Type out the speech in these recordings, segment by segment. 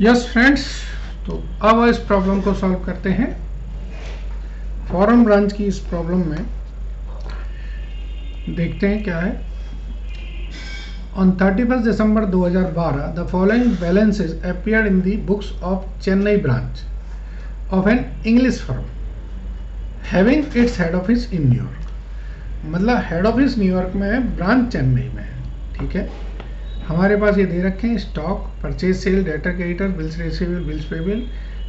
Yes friends, तो अब इस प्रॉब्लम को सॉल्व करते हैं। फॉरेन ब्रांच की इस प्रॉब्लम में देखते हैं क्या है। On 31 December 2012 the following balances appeared in the books of Chennai branch of an English firm having its head office in New York. मतलब हेड ऑफिस न्यूयॉर्क में है, ब्रांच चेन्नई में है। ठीक है, हमारे पास ये दे रखे हैं stock, purchase, sale, debtor, creditor, bills receivable, bills payable,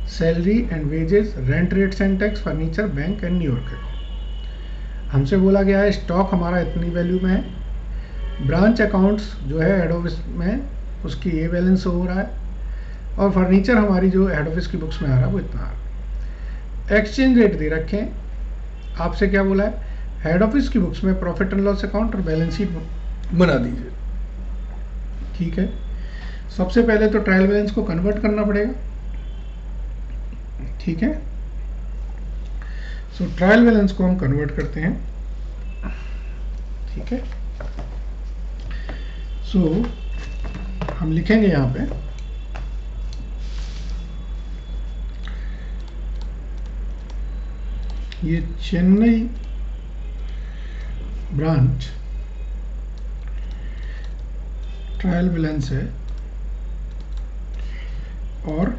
salary and wages, rent, rates and tax, furniture, bank and New York account. हमसे बोला गया है स्टॉक हमारा इतनी वैल्यू में है, ब्रांच अकाउंट्स जो है हेड ऑफिस में उसकी ये बैलेंस हो रहा है, और फर्नीचर हमारी जो हेड ऑफिस की बुक्स में आ रहा है वो इतना आ रहा है। एक्सचेंज रेट दे रखे हैं, आपसे क्या बोला है, हेड ऑफिस की बुक्स में प्रॉफिट एंड लॉस अकाउंट और बैलेंस शीट बना दीजिए। ठीक है, सबसे पहले तो ट्रायल बैलेंस को कन्वर्ट करना पड़ेगा। ठीक है, सो ट्रायल बैलेंस को हम कन्वर्ट करते हैं। ठीक है, सो हम लिखेंगे यहां पे ये चेन्नई ब्रांच ट्रायल बैलेंस है और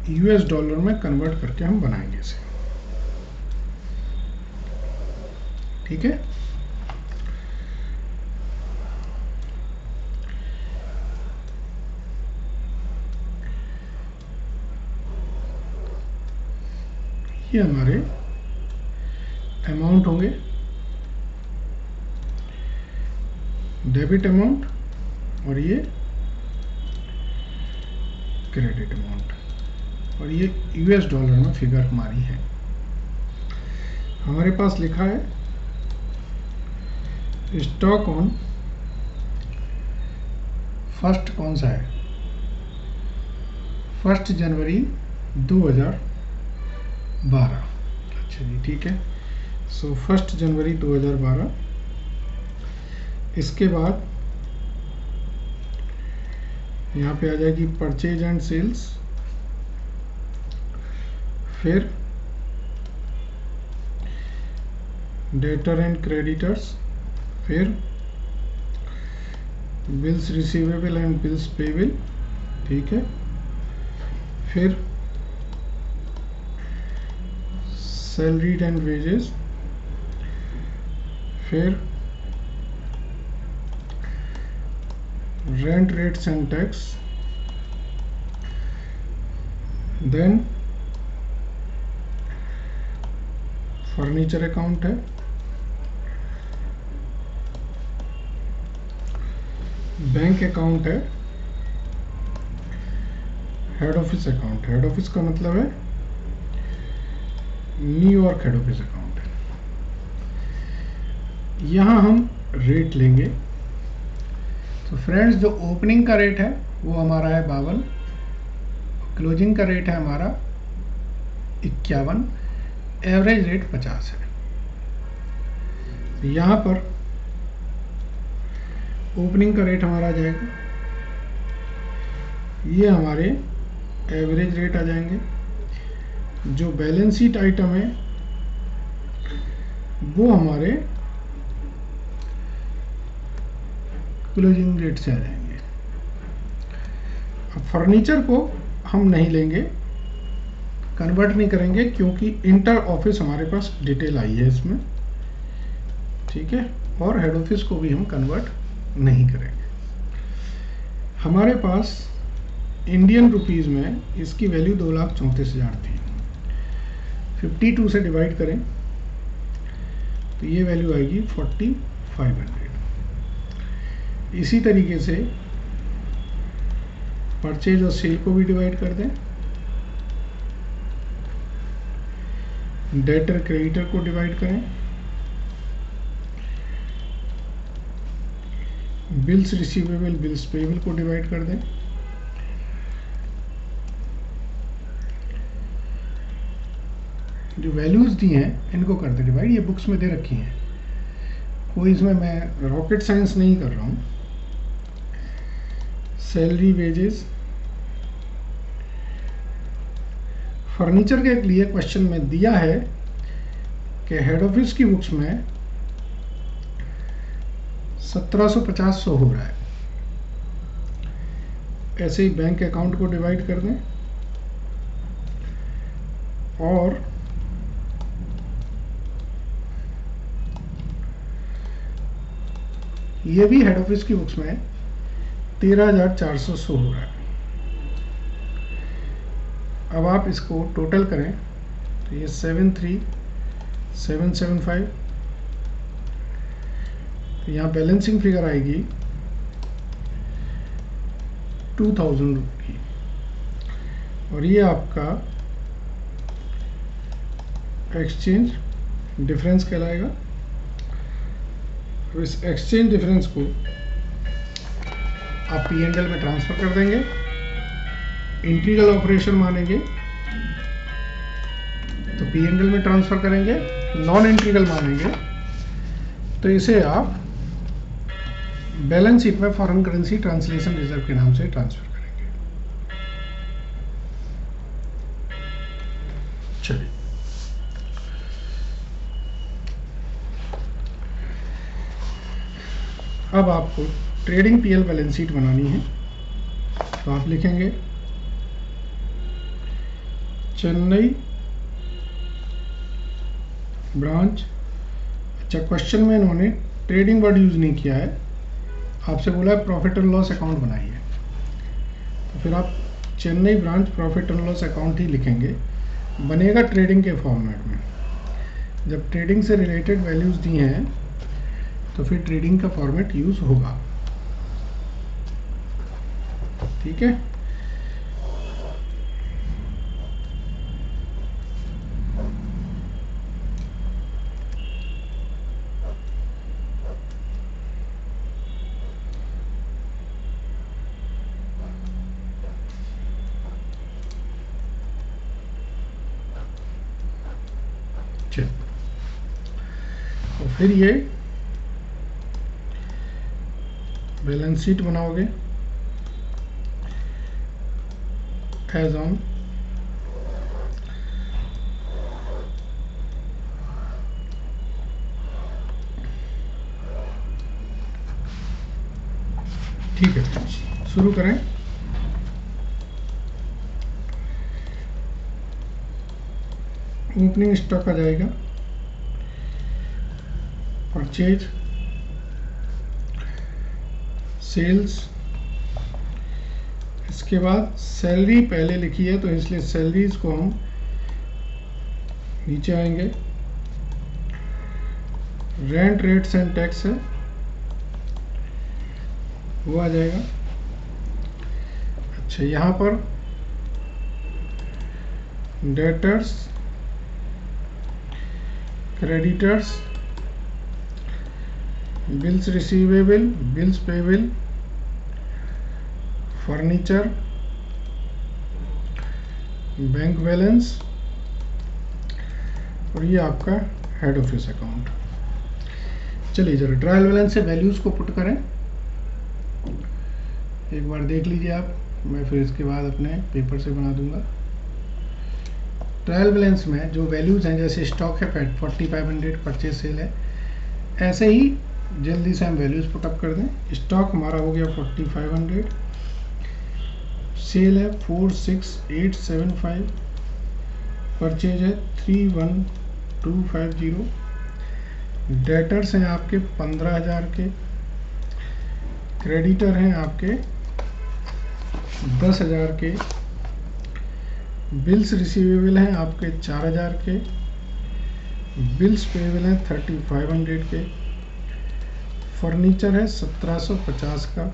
यूएस डॉलर में कन्वर्ट करके हम बनाएंगे इसे। ठीक है, ये हमारे अमाउंट होंगे, डेबिट अमाउंट, और ये क्रेडिट अमाउंट, और ये यूएस डॉलर में फिगर हमारी है। हमारे पास लिखा है स्टॉक ऑन फर्स्ट, कौन सा है, 1 जनवरी 2012। अच्छा जी, ठीक है, सो 1 जनवरी 2012। इसके बाद यहाँ पे आ जाएगी परचेज एंड सेल्स, फिर डेटर एंड क्रेडिटर्स, फिर bills receivable and bills payable. ठीक है, फिर सैलरीड एंड वेजेस, फिर rent, rates and tax, then furniture account है, बैंक अकाउंट है, head office account. Head office का मतलब है न्यूयॉर्क हेड ऑफिस अकाउंट है। यहां हम रेट लेंगे। तो फ्रेंड्स, जो ओपनिंग का रेट है वो हमारा है 52, क्लोजिंग का रेट है हमारा 51, एवरेज रेट 50 है। तो यहाँ पर ओपनिंग का रेट हमारा आ जाएगा, ये हमारे एवरेज रेट आ जाएंगे। जो बैलेंस शीट आइटम है वो हमारे क्लोजिंग रेट से आ जाएंगे। अब फर्नीचर को हम नहीं लेंगे, कन्वर्ट नहीं करेंगे, क्योंकि इंटर ऑफिस हमारे पास डिटेल आई है इसमें। ठीक है, और हेड ऑफिस को भी हम कन्वर्ट नहीं करेंगे। हमारे पास इंडियन रुपीस में इसकी वैल्यू 2,34,000 थी। 52 से डिवाइड करें तो ये वैल्यू आएगी 4,500। इसी तरीके से परचेज और सेल को भी डिवाइड कर दें, डेटर क्रेडिटर को डिवाइड करें, बिल्स रिसीवेबल बिल्स पेबल को डिवाइड कर दें, जो वैल्यूज दी हैं इनको कर दें डिवाइड। ये बुक्स में दे रखी हैं, कोई इसमें मैं रॉकेट साइंस नहीं कर रहा हूँ। सैलरी, वेजेस, फर्नीचर के लिए क्वेश्चन में दिया है कि हेड ऑफिस की बुक्स में 1750 शो हो रहा है। ऐसे ही बैंक अकाउंट को डिवाइड कर दें और ये भी हेड ऑफिस की बुक्स में 13,400 शो हो रहा है। अब आप इसको टोटल करें तो ये 73,775, तो यहाँ बैलेंसिंग फिगर आएगी 2,000 की, और ये आपका एक्सचेंज डिफरेंस कहलाएगा। तो इस एक्सचेंज डिफरेंस को आप P&L में ट्रांसफर कर देंगे, इंटीग्रल ऑपरेशन मानेंगे तो P&L में ट्रांसफर करेंगे, नॉन इंटीग्रल मानेंगे तो इसे आप बैलेंस शीट में फॉरेन करेंसी ट्रांसलेशन रिजर्व के नाम से ट्रांसफर करेंगे। चलिए, अब आपको ट्रेडिंग PL बैलेंस शीट बनानी है, तो आप लिखेंगे चेन्नई ब्रांच। अच्छा, क्वेश्चन में इन्होंने ट्रेडिंग वर्ड यूज नहीं किया है, आपसे बोला है प्रॉफिट एंड लॉस अकाउंट बनाइए, तो फिर आप Chennai branch profit and loss account ही लिखेंगे, बनेगा ट्रेडिंग के फॉर्मेट में। जब ट्रेडिंग से रिलेटेड वैल्यूज दी हैं तो फिर ट्रेडिंग का फॉर्मेट यूज होगा। ठीक है, चलिए, तो फिर ये बैलेंस शीट बनाओगे एज ऑन ठीक है, शुरू करें। ओपनिंग स्टॉक आ जाएगा, परचेज, सेल्स, इसके बाद सैलरी पहले लिखी है तो इसलिए सैलरीज को हम नीचे आएंगे। रेंट, रेट्स एंड टैक्स है वो आ जाएगा। अच्छा, यहाँ पर debtors, creditors, bills receivable, bills payable, furniture, bank balance, और ये आपका हेड ऑफिस अकाउंट। चलिए जरा ट्रायल बैलेंस से वैल्यूज को पुट करें, एक बार देख लीजिए आप, मैं फिर इसके बाद अपने पेपर से बना दूंगा। ट्रायल बैलेंस में जो वैल्यूज हैं, जैसे स्टॉक है 4500, परचेज सेल है, ऐसे ही जल्दी से हम वैल्यूज पुटअप कर दें। स्टॉक हमारा हो गया 4500, सेल है 46875, परचेज है 31250, डेटर्स हैं आपके 15,000 के, क्रेडिटर हैं आपके 10,000 के, बिल्स रिसीवेबल हैं आपके 4,000 के, बिल्स पेबल हैं 3500 के, फर्नीचर है 1750 का,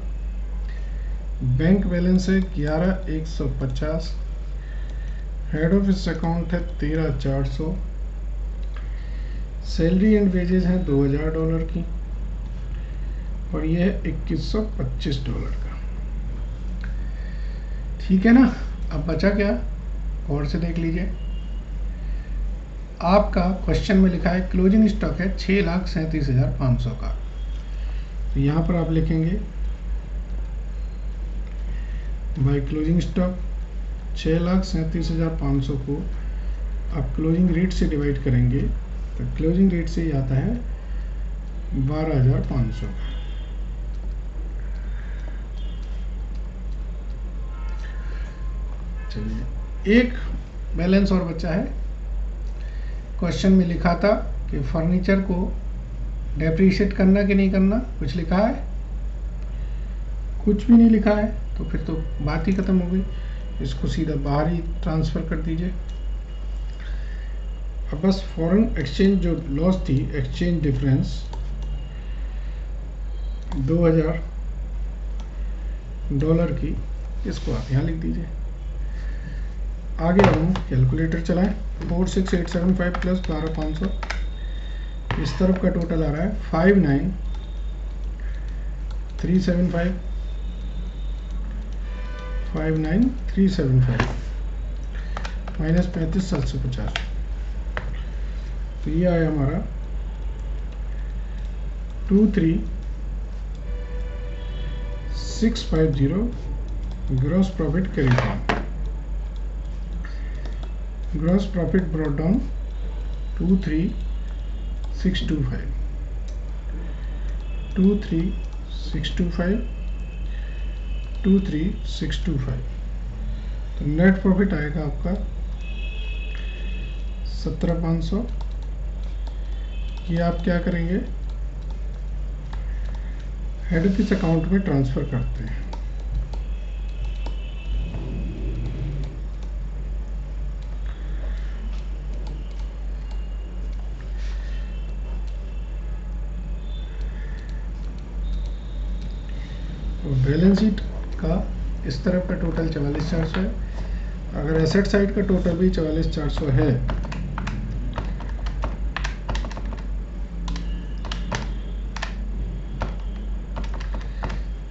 बैंक बैलेंस है 11,150, हेड ऑफिस अकाउंट है 13,400, सैलरी एंड वेजेस हैं $2,000 की, और ये है $2,125 का। ठीक है ना। अब बचा क्या, और से देख लीजिए। आपका क्वेश्चन में लिखा है क्लोजिंग स्टॉक है 6,37,500 का, तो यहाँ पर आप लिखेंगे बाय क्लोजिंग स्टॉक 6,37,500 को आप क्लोजिंग रेट से डिवाइड करेंगे तो क्लोजिंग रेट से आता है 12,500। चलिए एक बैलेंस और बचा है। क्वेश्चन में लिखा था कि फर्नीचर को डेप्रीशिएट करना कि नहीं करना, कुछ लिखा है? कुछ भी नहीं लिखा है, तो फिर तो बात ही खत्म हो गई। इसको सीधा बाहर ही ट्रांसफ़र कर दीजिए। अब बस फॉरेन एक्सचेंज जो लॉस थी, एक्सचेंज डिफरेंस 2000 डॉलर की, इसको आप यहाँ लिख दीजिए। आगे हम कैलकुलेटर चलाएं। 46,875 प्लस 12,500, इस तरफ का टोटल आ रहा है 59,375 माइनस 35,750, तो ये आया हमारा 23,650 gross profit carry down. Gross profit brought down 23,625 23,625 तो नेट प्रॉफिट आएगा आपका 17,500। ये आप क्या करेंगे, हेड ऑफिस अकाउंट में ट्रांसफ़र करते हैं। बैलेंस शीट का इस तरफ का टोटल 44,400 है। अगर एसेट साइड का टोटल भी 44,400 है,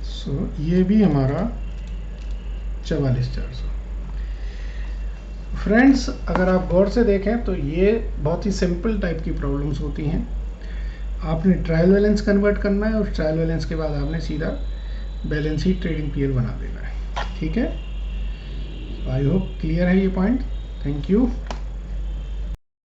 सो ये भी हमारा 44,400। फ्रेंड्स, अगर आप गौर से देखें तो ये बहुत ही सिंपल टाइप की प्रॉब्लम्स होती हैं। आपने ट्रायल बैलेंस कन्वर्ट करना है और ट्रायल बैलेंस के बाद आपने सीधा बैलेंस शीट ट्रेडिंग पीरियड बना देना है। ठीक है, आई होप क्लियर है ये पॉइंट। Thank you.